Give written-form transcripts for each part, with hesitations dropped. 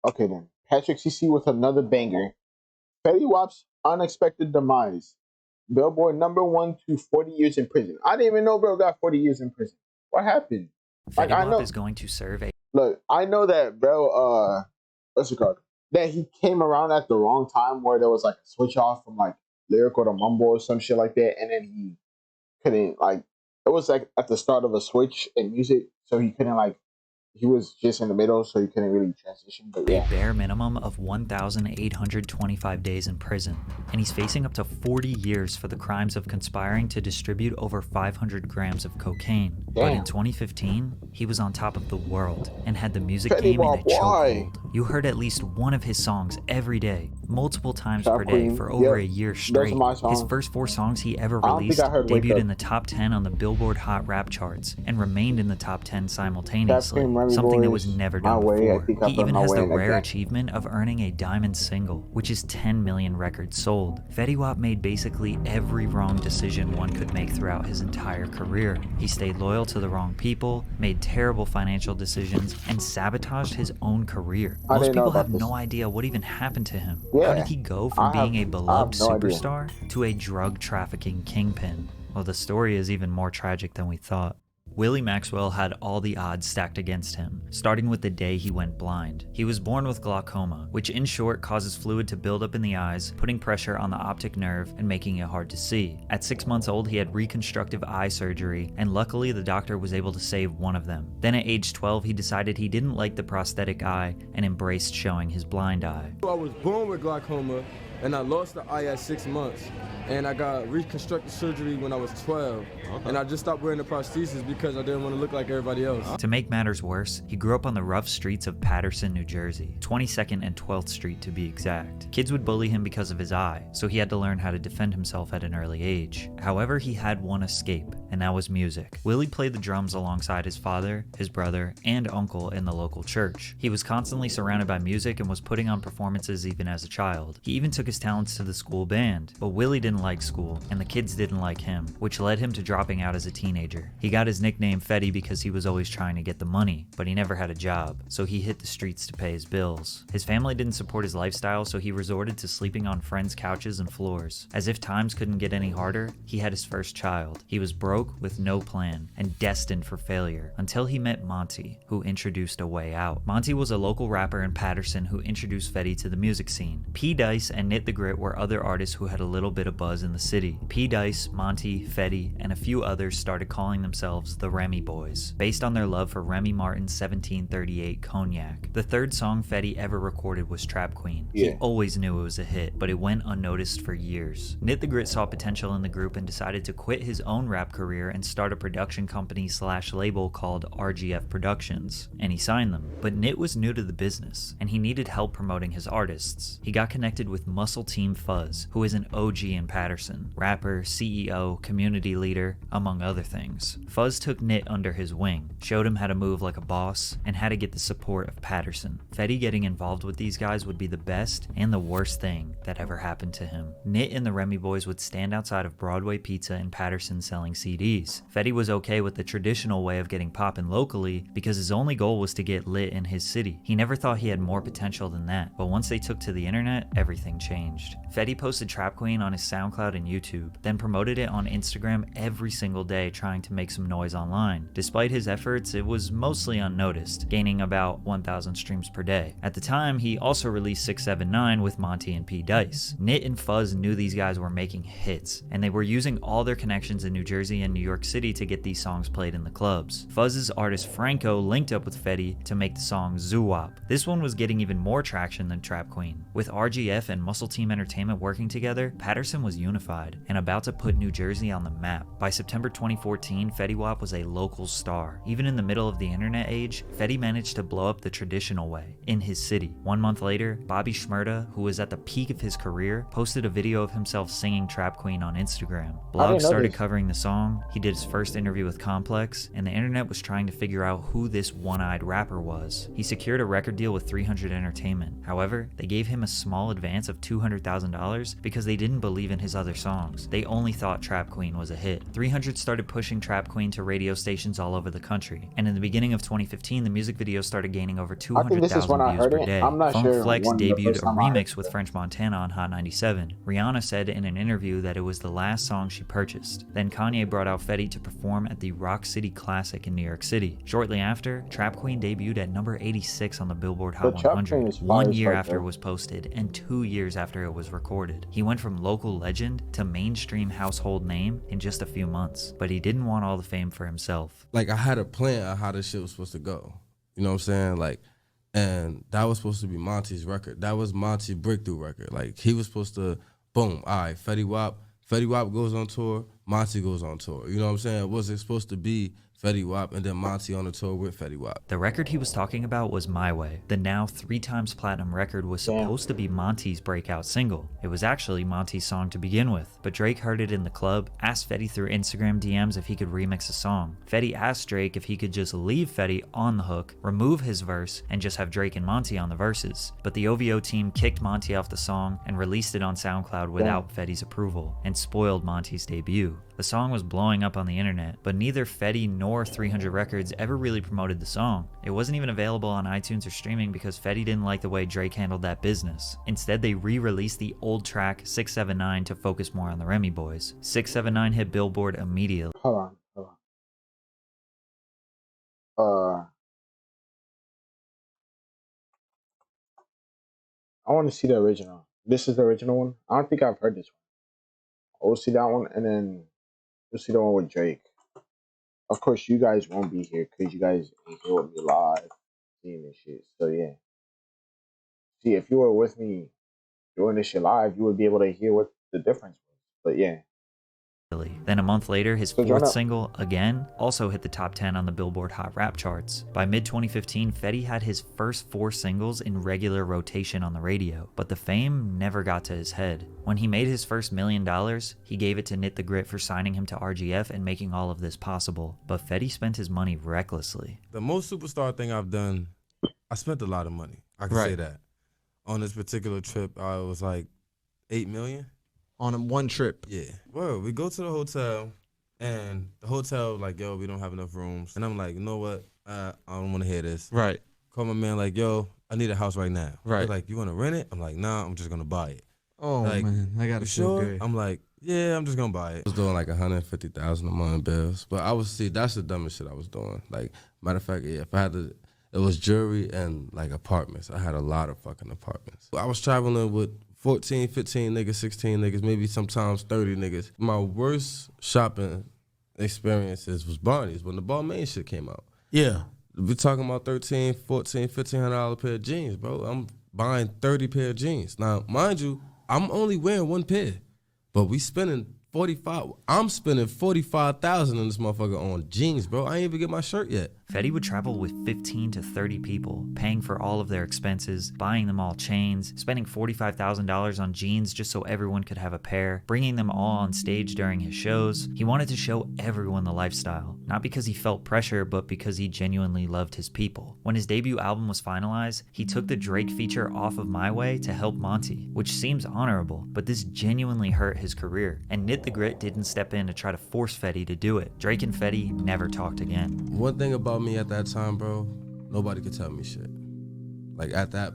Okay then. Patrick CC with another banger. Fetty Wap's unexpected demise. Billboard #1 to 40 years in prison. I didn't even know bro got 40 years in prison. What happened? Like Fetty I Wap know. is going to serve a Look, I know that bro. What's it called? That he came around at the wrong time where there was like a switch off from like lyrical to mumble or some shit like that, and then he couldn't like. It was like at the start of a switch in music, so he couldn't like. He was just in the middle, so he couldn't really transition. But yeah, bare minimum of 1,825 days in prison, and he's facing up to 40 years for the crimes of conspiring to distribute over 500 grams of cocaine. But in 2015, he was on top of the world and had the music Fetty game in Wap, a why? chokehold. You heard at least one of his songs every day, multiple times Trap per day Queen, for over yep. a year Those straight. are my His songs. first 4 songs he ever I don't think released I heard Wake debuted Up. in the top 10 on the Billboard Hot Rap charts and remained in the top 10 simultaneously, Trap Queen, something that Boys, was never My done Way. I before. think I He put even My has Way the in that rare game. achievement of earning a diamond single, which is 10 million records sold. Fetty Wap made basically every wrong decision one could make throughout his entire career. He stayed loyal to the wrong people, made terrible financial decisions, and sabotaged his own career. I Most didn't know people about have this. no idea what even happened to him. Yeah, How did he go from being a beloved no idea. superstar to a drug trafficking kingpin? Well, the story is even more tragic than we thought. Willie Maxwell had all the odds stacked against him, starting with the day he went blind. He was born with glaucoma, which in short causes fluid to build up in the eyes, putting pressure on the optic nerve and making it hard to see. At 6 months old, he had reconstructive eye surgery, and luckily the doctor was able to save one of them. Then at age 12, he decided he didn't like the prosthetic eye and embraced showing his blind eye. I was born with glaucoma, and I lost the eye at 6 months. And I got reconstructive surgery when I was 12. Okay. And I just stopped wearing the prosthesis because I didn't want to look like everybody else. To make matters worse, he grew up on the rough streets of Paterson, New Jersey, 22nd and 12th Street to be exact. Kids would bully him because of his eye, so he had to learn how to defend himself at an early age. However, he had one escape, and that was music. Willie played the drums alongside his father, his brother, and uncle in the local church. He was constantly surrounded by music and was putting on performances even as a child. He even took his talents to the school band, but Willie didn't like school, and the kids didn't like him, which led him to dropping out as a teenager. He got his nickname Fetty because he was always trying to get the money, but he never had a job, so he hit the streets to pay his bills. His family didn't support his lifestyle, so he resorted to sleeping on friends' couches and floors. As if times couldn't get any harder, he had his first child. He was broke with no plan and destined for failure until he met Monty, who introduced a way out. Monty was a local rapper in Paterson who introduced Fetty to the music scene. P. Dice and Nit the Grit were other artists who had a little bit of buzz in the city. P. Dice, Monty, Fetty, and a few others started calling themselves the Remy Boys, based on their love for Remy Martin's 1738 cognac. The third song Fetty ever recorded was Trap Queen. He always knew it was a hit, but it went unnoticed for years. Nit the Grit saw potential in the group and decided to quit his own rap career and start a production company / label called RGF Productions, and he signed them. But Nit was new to the business, and he needed help promoting his artists. He got connected with Muscle Team Fuzz, who is an OG in Paterson, rapper, CEO, community leader, among other things. Fuzz took Nit under his wing, showed him how to move like a boss, and how to get the support of Paterson. Fetty getting involved with these guys would be the best and the worst thing that ever happened to him. Nit and the Remy Boys would stand outside of Broadway Pizza in Paterson selling CDs. Fetty was okay with the traditional way of getting poppin' locally because his only goal was to get lit in his city. He never thought he had more potential than that, but once they took to the internet, everything changed. Fetty posted Trap Queen on his SoundCloud and YouTube, then promoted it on Instagram every single day trying to make some noise online. Despite his efforts, it was mostly unnoticed, gaining about 1,000 streams per day. At the time, he also released 679 with Monty and P. Dice. Nit and Fuzz knew these guys were making hits, and they were using all their connections in New Jersey and New York City to get these songs played in the clubs. Fuzz's artist Franco linked up with Fetty to make the song Zoo-Wop. This one was getting even more traction than Trap Queen. With RGF and Muscle Team Entertainment working together, Paterson was unified and about to put New Jersey on the map. By September 2014, Fetty Wap was a local star. Even in the middle of the internet age, Fetty managed to blow up the traditional way, in his city. 1 month later, Bobby Shmurda, who was at the peak of his career, posted a video of himself singing Trap Queen on Instagram. Blogs started covering the song, he did his first interview with Complex, and the internet was trying to figure out who this one-eyed rapper was. He secured a record deal with 300 Entertainment. However, they gave him a small advance of $200,000 because they didn't believe in his other songs. They only thought Trap Queen was a hit. 300 started pushing Trap Queen to radio stations all over the country, and in the beginning of 2015, the music video started gaining over I think this is when 200,000 I views heard per it. day. I'm not Funk sure Flex when the debuted first a time I heard remix it. with French Montana on Hot 97. Rihanna said in an interview that it was the last song she purchased. Then Kanye brought out Fetty to perform at the Rock City Classic in New York City. Shortly after, Trap Queen debuted at number 86 on the Billboard Hot But Trap Queen 100, is fire 1 as year fuck, after it though. was posted and 2 years after it was recorded. He went from local legend to mainstream household name in just a few months, but he didn't want all the fame for himself. Like, I had a plan of how this shit was supposed to go. You know what I'm saying? Like, and that was supposed to be Monty's record. That was Monty's breakthrough record. Like, he was supposed to, boom, all right, Fetty Wap goes on tour, Monty goes on tour. You know what I'm saying? Was it supposed to be Fetty Wap and then Monty on the tour with Fetty Wap? The record he was talking about was My Way. The now 3 times platinum record was supposed to be Monty's breakout single. It was actually Monty's song to begin with, but Drake heard it in the club, asked Fetty through Instagram DMs if he could remix a song. Fetty asked Drake if he could just leave Fetty on the hook, remove his verse, and just have Drake and Monty on the verses. But the OVO team kicked Monty off the song and released it on SoundCloud without Fetty's approval, and spoiled Monty's debut. The song was blowing up on the internet, but neither Fetty nor 300 Records ever really promoted the song. It wasn't even available on iTunes or streaming because Fetty didn't like the way Drake handled that business. Instead, they re-released the old track 679 to focus more on the Remy Boys. 679 hit Billboard immediately. Hold on. I want to see the original. This is the original one. I don't think I've heard this one. We'll see that one, and then we'll see the one with Drake. Of course, you guys won't be here because you guys ain't here with me live, seeing this shit. So yeah. See, if you were with me doing this shit live, you would be able to hear what the difference was. But yeah. Then a month later, his So fourth single, Again, also hit the top 10 on the Billboard Hot Rap charts. By mid-2015, Fetty had his first 4 singles in regular rotation on the radio, but the fame never got to his head. When he made his first $1 million, he gave it to Knit the Grit for signing him to RGF and making all of this possible. But Fetty spent his money recklessly. The most superstar thing I've done, I spent a lot of money. I can say that. On this particular trip, I was like $8 million. On one trip? Yeah. Well, we go to the hotel, and the hotel like, yo, we don't have enough rooms. And I'm like, you know what? I don't want to hear this. Right. Call my man like, yo, I need a house right now. Right. He's like, you want to rent it? I'm like, nah, I'm just going to buy it. Oh, like, man, I got to feel sure? good. I'm like, yeah, I'm just going to buy it. I was doing like $150,000 a month in bills. But that's the dumbest shit I was doing. Like, matter of fact, yeah, if I had to, it was jewelry and like apartments. I had a lot of fucking apartments. I was traveling with 14, 15 niggas, 16 niggas, maybe sometimes 30 niggas. My worst shopping experiences was Barney's when the Balmain shit came out. Yeah. We talking about $1,300, $1,400, $1,500 pair of jeans, bro. I'm buying 30 pair of jeans. Now, mind you, I'm only wearing one pair, but we spending I'm spending $45,000 in this motherfucker on jeans, bro. I ain't even get my shirt yet. Fetty would travel with 15 to 30 people, paying for all of their expenses, buying them all chains, spending $45,000 on jeans just so everyone could have a pair, bringing them all on stage during his shows. He wanted to show everyone the lifestyle, not because he felt pressure, but because he genuinely loved his people. When his debut album was finalized, he took the Drake feature off of My Way to help Monty, which seems honorable, but this genuinely hurt his career, and Knit the Grit didn't step in to try to force Fetty to do it. Drake and Fetty never talked again. One thing about me at that time, bro, nobody could tell me shit. Like at that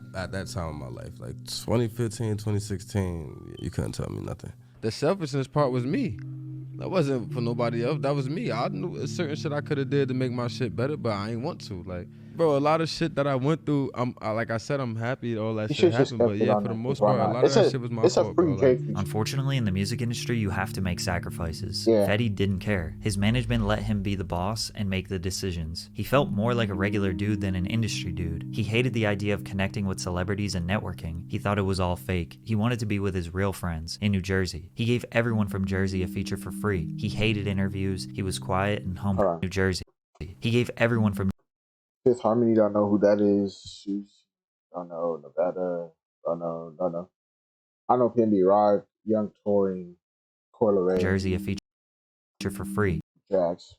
time in my life, like 2015, 2016, you couldn't tell me nothing. The selfishness part was me. That wasn't for nobody else. That was me. I knew certain shit I could have did to make my shit better, but I ain't want to. Like, bro, a lot of shit that I went through, like I said, I'm happy all that shit happened. But yeah, for the most part, a lot of that shit was my fault, bro. Like, unfortunately, in the music industry, you have to make sacrifices. Yeah. Fetty didn't care. His management let him be the boss and make the decisions. He felt more like a regular dude than an industry dude. He hated the idea of connecting with celebrities and networking. He thought it was all fake. He wanted to be with his real friends in New Jersey. He gave everyone from Jersey a feature for free. He hated interviews. He was quiet and humble in New Jersey. He gave everyone from Fifth Harmony, don't know who that is. Don't know. Nevada, don't know. I know PNB Rod, Young Touring, Coileray, Jersey a feature for free. Jax.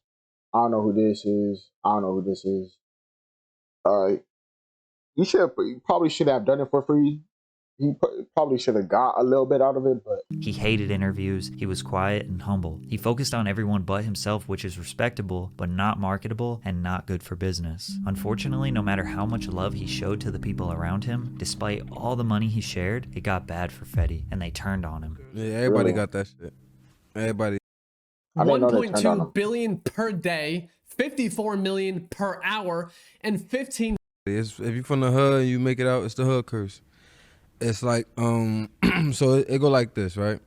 I don't know who this is. You probably should have done it for free he probably should have got a little bit out of it, but He hated interviews, he was quiet and humble. He focused on everyone but himself, which is respectable, but not marketable and not good for business. Unfortunately, no matter how much love he showed to the people around him, despite all the money he shared, it got bad for Fetty, and they turned on him. Yeah, everybody Really? got that shit. Everybody. I didn't know they turned on him. 1.2 billion per day, 54 million per hour, and 15 If you from the hood and you make it out, it's the hood curse. It's like, so it go like this, right?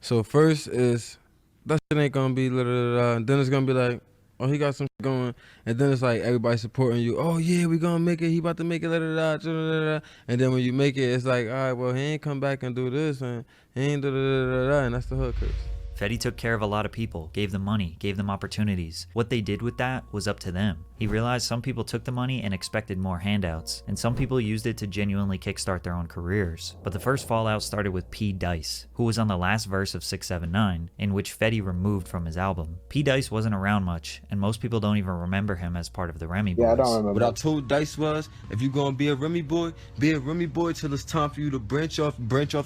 So first is, that shit ain't gonna be, and then it's gonna be like, oh, he got some shit going, and then it's like everybody supporting you. Oh yeah, we gonna make it. He about to make it, and then when you make it, it's like, all right, well, he ain't come back and do this, and he ain't and that's the hood curse. Fetty took care of a lot of people, gave them money, gave them opportunities. What they did with that was up to them. He realized some people took the money and expected more handouts, and some people used it to genuinely kickstart their own careers. But the first fallout started with P. Dice, who was on the last verse of 679, in which Fetty removed from his album. P. Dice wasn't around much, and most people don't even remember him as part of the Remy Boys. Yeah, I don't remember. What I told Dice was, if you gonna be a Remy boy till it's time for you to branch off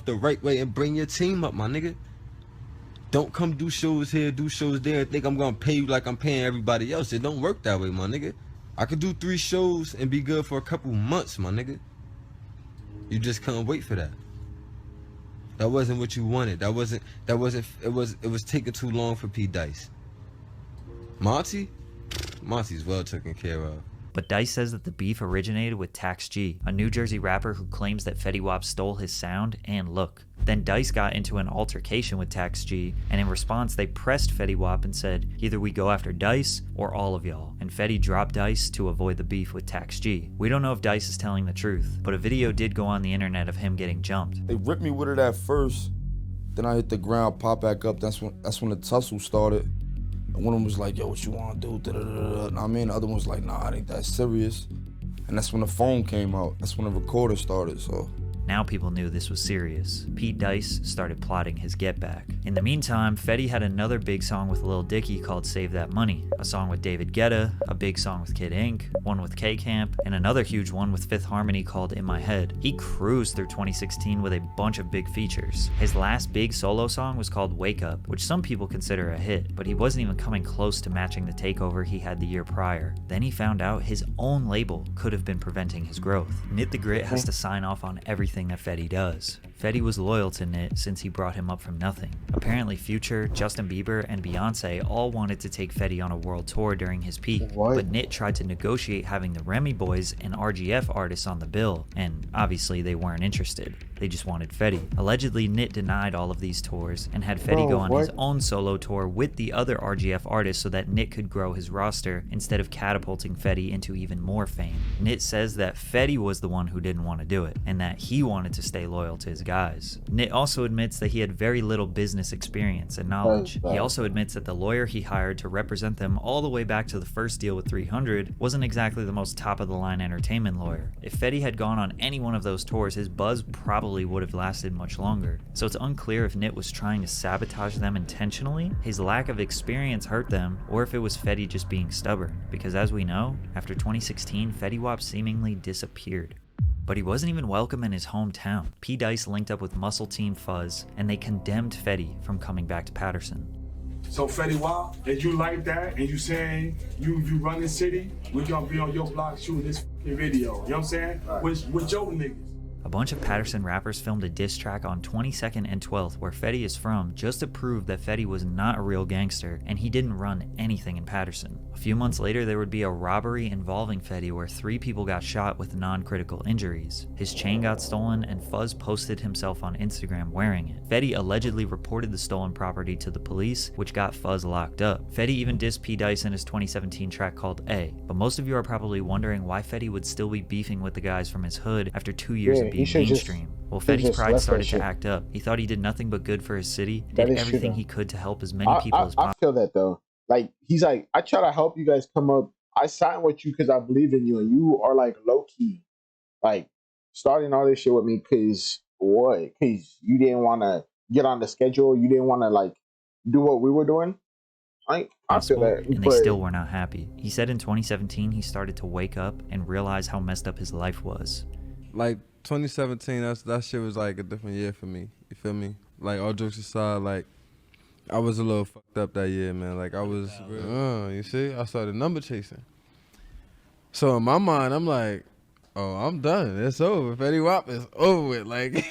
the right way and bring your team up, my nigga. Don't come do shows here, do shows there, and think I'm gonna pay you like I'm paying everybody else. It don't work that way, my nigga. I could do 3 shows and be good for a couple months, my nigga. You just couldn't wait for that. That wasn't what you wanted. It was taking too long for P. Dice. Monty's well taken care of. But Dice says that the beef originated with Tax G, a New Jersey rapper who claims that Fetty Wap stole his sound and look. Then Dice got into an altercation with Tax G, and in response they pressed Fetty Wap and said, either we go after Dice or all of y'all, and Fetty dropped Dice to avoid the beef with Tax G. We don't know if Dice is telling the truth, but a video did go on the internet of him getting jumped. They ripped me with it at first, then I hit the ground, pop back up, that's when the tussle started. And one of them was like, yo, what you wanna do? I mean, the other one was like, nah, it ain't that serious. And that's when the phone came out. That's when the recorder started, so. Now people knew this was serious. Pete Dice started plotting his get back. In the meantime, Fetty had another big song with Lil Dicky called Save That Money, a song with David Guetta, a big song with Kid Ink, one with K-Camp, and another huge one with Fifth Harmony called In My Head. He cruised through 2016 with a bunch of big features. His last big solo song was called Wake Up, which some people consider a hit, but he wasn't even coming close to matching the takeover he had the year prior. Then he found out his own label could have been preventing his growth. Nit the Grit has to sign off on everything that Fetty does. Fetty was loyal to Nit since he brought him up from nothing. Apparently Future, Justin Bieber, and Beyonce all wanted to take Fetty on a world tour during his peak, but Nit tried to negotiate having the Remy Boys and RGF artists on the bill, and obviously they weren't interested. They just wanted Fetty. Allegedly, Nit denied all of these tours and had Fetty go on his own solo tour with the other RGF artists so that Nit could grow his roster instead of catapulting Fetty into even more fame. Nit says that Fetty was the one who didn't want to do it, and that he wanted to stay loyal to his guys. Nit also admits that he had very little business experience and knowledge. He also admits that the lawyer he hired to represent them all the way back to the first deal with 300 wasn't exactly the most top-of-the-line entertainment lawyer. If Fetty had gone on any one of those tours, his buzz probably would have lasted much longer. So it's unclear if Nit was trying to sabotage them intentionally, his lack of experience hurt them, or if it was Fetty just being stubborn. Because as we know, after 2016, Fetty Wap seemingly disappeared. But he wasn't even welcome in his hometown. P. Dice linked up with Muscle Team Fuzz, and they condemned Fetty from coming back to Patterson. So Fetty Wap, if you like that and you saying you run the city, we gonna be on your block shooting this video. You know what I'm saying? With your niggas. A bunch of Patterson rappers filmed a diss track on 22nd and 12th where Fetty is from just to prove that Fetty was not a real gangster and he didn't run anything in Patterson. A few months later there would be a robbery involving Fetty where 3 people got shot with non-critical injuries. His chain got stolen and Fuzz posted himself on Instagram wearing it. Fetty allegedly reported the stolen property to the police, which got Fuzz locked up. Fetty even dissed P. Dice in his 2017 track called A. But most of you are probably wondering why Fetty would still be beefing with the guys from his hood after 2 years of being mainstream. Well, Fetty's pride started to act up. He thought he did nothing but good for his city, did everything he could to help as many people as possible. I feel that though. Like, he's like, I try to help you guys come up. I signed with you because I believe in you, and you are like low key, like starting all this shit with me because what? Because you didn't want to get on the schedule. You didn't want to like do what we were doing. I feel that, and they still were not happy. He said in 2017 he started to wake up and realize how messed up his life was. Like, 2017, that shit was like a different year for me. You feel me? Like, all jokes aside, like, I was a little fucked up that year, man. Like, I was, you see? I started number chasing. So in my mind, I'm like, oh, I'm done. It's over. Fetty Wap is over with. Like,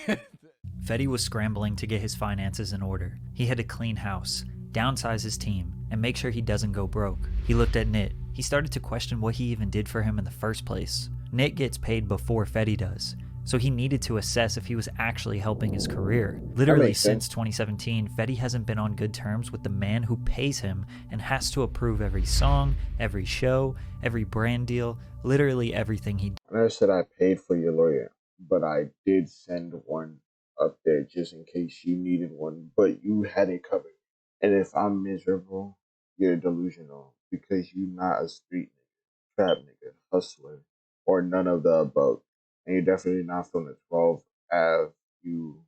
Fetty was scrambling to get his finances in order. He had to clean house, downsize his team, and make sure he doesn't go broke. He looked at Nit. He started to question what he even did for him in the first place. Nit gets paid before Fetty does, so he needed to assess if he was actually helping his career. Literally since 2017, Fetty hasn't been on good terms with the man who pays him and has to approve every song, every show, every brand deal, literally everything he does. I never said I paid for your lawyer, but I did send one up there just in case you needed one, but you had it covered. And if I'm miserable, you're delusional because you're not a street nigga, trap nigga, hustler, or none of the above. And you're definitely not from the 12 Ave. You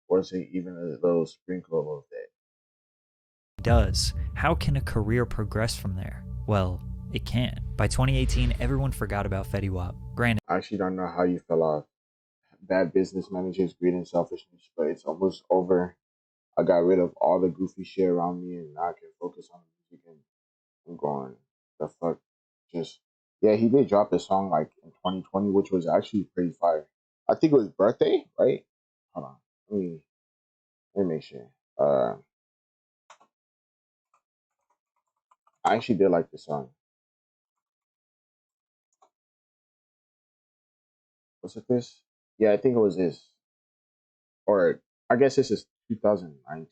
wasn't even a little sprinkle of that. Does. How can a career progress from there? Well, it can't. By 2018, everyone forgot about Fetty Wap. Granted, I actually don't know how you fell off. Bad business managers, greed, and selfishness, but it's almost over. I got rid of all the goofy shit around me, and now I can focus on the music. And I'm going, the fuck, just yeah. He did drop a song like in 2020, which was actually pretty fire. I think it was Birthday, right? Hold on, let me make sure. I actually did like the song. Was it this? Yeah, I think it was this. Or I guess this is 2019.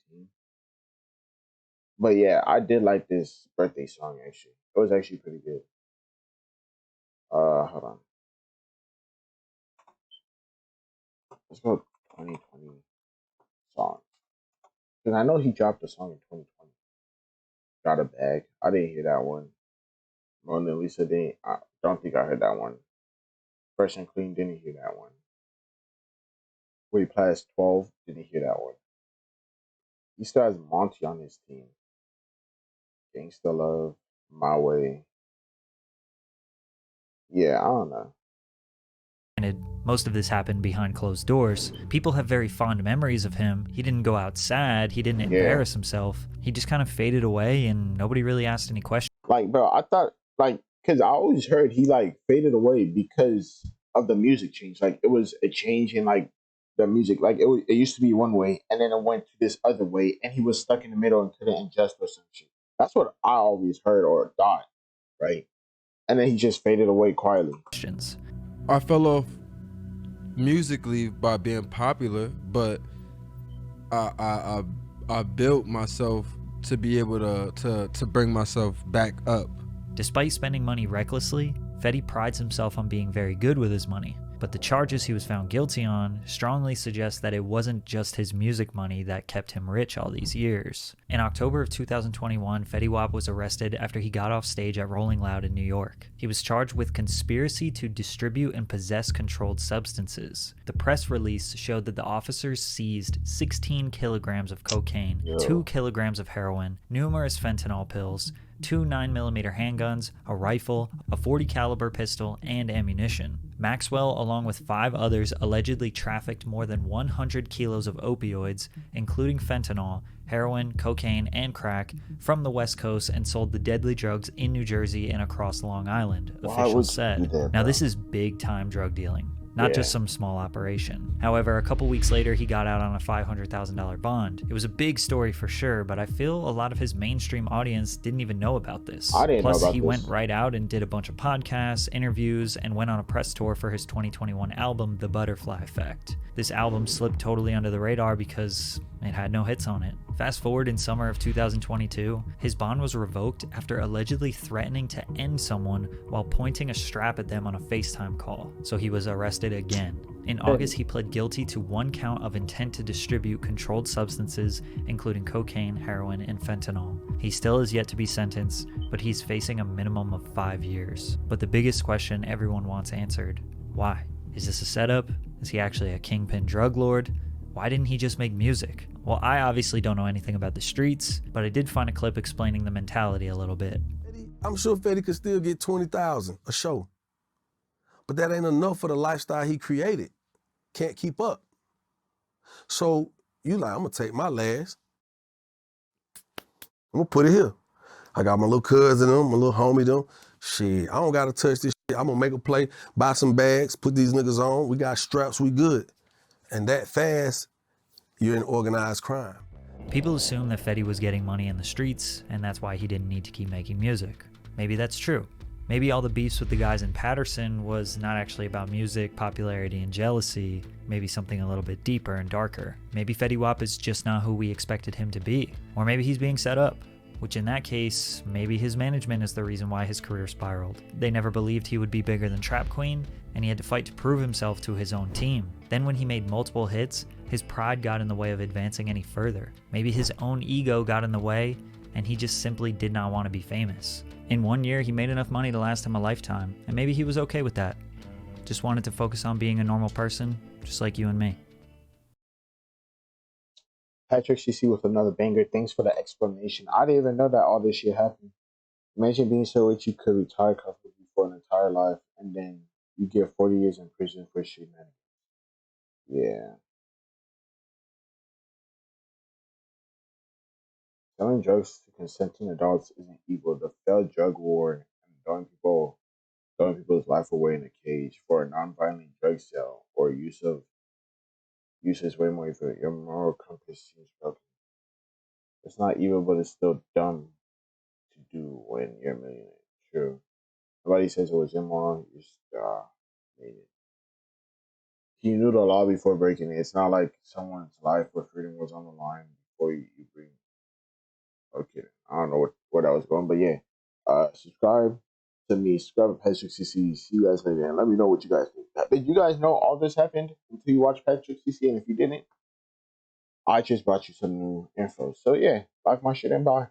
But yeah, I did like this Birthday song actually. It was actually pretty good. Hold on. Let's go 2020 song. Because I know he dropped a song in 2020. Got a Bag. I didn't hear that one. Mona Lisa didn't. I don't think I heard that one. Fresh and Clean didn't hear that one. Way Past 12 didn't hear that one. He still has Monty on his team. Gangsta Love, My Way. Yeah, I don't know. most of this happened behind closed doors. People have very fond memories of him. He didn't go out sad. He didn't embarrass himself. He just kind of faded away and nobody really asked any questions. Like, bro, I thought, like, because I always heard he, like, faded away because of the music change. Like, it was a change in, like, the music. Like, it used to be one way, and then it went to this other way, and he was stuck in the middle and couldn't adjust or some shit. That's what I always heard or thought, right? And then he just faded away quietly. I fell off musically by being popular, but I built myself to be able to bring myself back up. Despite spending money recklessly, Fetty prides himself on being very good with his money. But the charges he was found guilty on strongly suggest that it wasn't just his music money that kept him rich all these years. In October of 2021, Fetty Wap was arrested after he got off stage at Rolling Loud in New York. He was charged with conspiracy to distribute and possess controlled substances. The press release showed that the officers seized 16 kilograms of cocaine, 2 kilograms of heroin, numerous fentanyl pills, 2 9mm handguns, a rifle, a .40 caliber pistol, and ammunition. Maxwell, along with 5 others, allegedly trafficked more than 100 kilos of opioids, including fentanyl, heroin, cocaine, and crack, from the West Coast and sold the deadly drugs in New Jersey and across Long Island, officials said. Now this is big-time drug dealing. Not just some small operation. However, a couple weeks later, he got out on a $500,000 bond. It was a big story for sure, but I feel a lot of his mainstream audience didn't even know about this. I didn't know about he this. went right out and did a bunch of podcasts, interviews, and went on a press tour for his 2021 album, The Butterfly Effect. This album slipped totally under the radar because it had no hits on it. Fast forward in summer of 2022, his bond was revoked after allegedly threatening to end someone while pointing a strap at them on a FaceTime call, so he was arrested again. In August, he pled guilty to 1 count of intent to distribute controlled substances, including cocaine, heroin, and fentanyl. He still is yet to be sentenced, but he's facing a minimum of 5 years. But the biggest question everyone wants answered: why? Is this a setup? Is he actually a kingpin drug lord? Why didn't he just make music? Well, I obviously don't know anything about the streets, but I did find a clip explaining the mentality a little bit. I'm sure Fetty could still get 20,000 a show, but that ain't enough for the lifestyle he created. can't keep up. So you like, I'm gonna take my last, I'm gonna put it here. I got my little cousin them, my little homie them. Shit, I don't gotta touch this shit. I'm gonna make a play, buy some bags, put these niggas on. We got straps, we good. And that fast, you're in organized crime. People assume that Fetty was getting money in the streets, and that's why he didn't need to keep making music. Maybe that's true. Maybe all the beefs with the guys in Patterson was not actually about music, popularity, and jealousy. Maybe something a little bit deeper and darker. Maybe Fetty Wap is just not who we expected him to be. Or maybe he's being set up. Which in that case, maybe his management is the reason why his career spiraled. They never believed he would be bigger than Trap Queen, and he had to fight to prove himself to his own team. Then when he made multiple hits, his pride got in the way of advancing any further. Maybe his own ego got in the way, and he just simply did not want to be famous. In 1 year, he made enough money to last him a lifetime, and maybe he was okay with that. Just wanted to focus on being a normal person, just like you and me. Patrick CC with another banger. Thanks for the explanation. I didn't even know that all this shit happened. Imagine being so rich you could retire comfortably for an entire life, and then you get 40 years in prison for shenanigans. Yeah. Selling drugs to consenting adults isn't evil. The failed drug war and throwing people's life away in a cage for a non-violent drug sale or use is way more evil. Your moral compass seems broken. It's not evil, but it's still dumb to do when you're a millionaire. True. Nobody says it was immoral. You just made it. You knew the law before breaking it. It's not like someone's life or freedom was on the line before you bring. Okay, I don't know where that was going, but yeah. Subscribe to me. Subscribe to Patrick CC. See you guys later, and let me know what you guys think. Did you guys know all this happened until you watch Patrick CC? And if you didn't, I just brought you some new info. So yeah, like my shit and bye.